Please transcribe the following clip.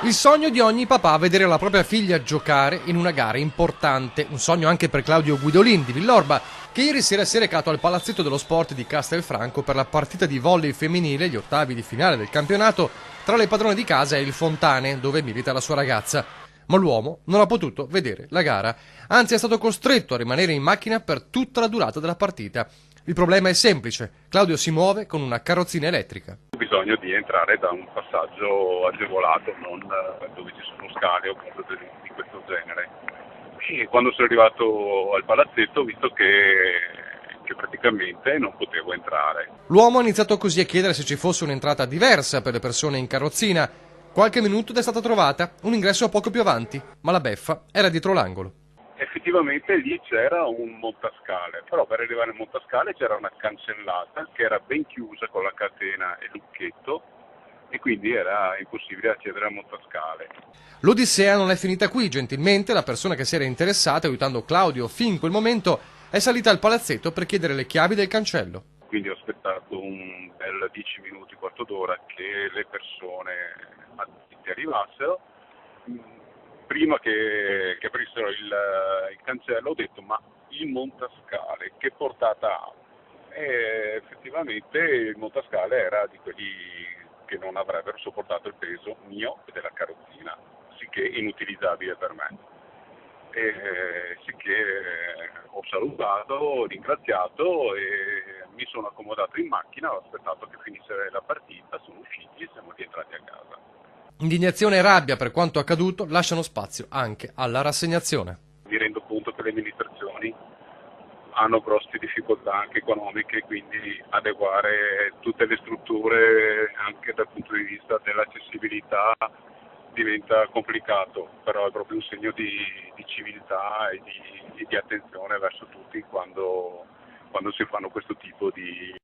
Il sogno di ogni papà vedere la propria figlia giocare in una gara importante, un sogno anche per Claudio Guidolin di Villorba, che ieri sera si è recato al Palazzetto dello Sport di Castelfranco per la partita di volley femminile, gli ottavi di finale del campionato, tra le padrone di casa e il Fontane, dove milita la sua ragazza. Ma l'uomo non ha potuto vedere la gara, anzi è stato costretto a rimanere in macchina per tutta la durata della partita. Il problema è semplice, Claudio si muove con una carrozzina elettrica. Bisogno di entrare da un passaggio agevolato, non dove ci sono scale o cose di questo genere. E quando sono arrivato al palazzetto ho visto che praticamente non potevo entrare. L'uomo ha iniziato così a chiedere se ci fosse un'entrata diversa per le persone in carrozzina. Qualche minuto ed è stata trovata, un ingresso poco più avanti, ma la beffa era dietro l'angolo. Effettivamente lì c'era un montascale, però per arrivare al montascale c'era una cancellata che era ben chiusa con la catena e lucchetto e quindi era impossibile accedere al montascale. L'odissea non è finita qui, gentilmente la persona che si era interessata aiutando Claudio fin in quel momento è salita al palazzetto per chiedere le chiavi del cancello. Quindi ho aspettato un bel 10 minuti, quarto d'ora che le persone addetti arrivassero. Prima che aprissero il cancello ho detto ma il montascale che portata ha? E effettivamente il montascale era di quelli che non avrebbero sopportato il peso mio e della carrozzina, sicché inutilizzabile per me. Sicché ho salutato, ringraziato e mi sono accomodato in macchina, ho aspettato che finisse la partita, sono usciti e siamo rientrati a casa. Indignazione e rabbia per quanto accaduto lasciano spazio anche alla rassegnazione. Mi rendo conto che le amministrazioni hanno grosse difficoltà anche economiche, quindi adeguare tutte le strutture anche dal punto di vista dell'accessibilità diventa complicato, però è proprio un segno di civiltà e di attenzione verso tutti quando si fanno questo tipo di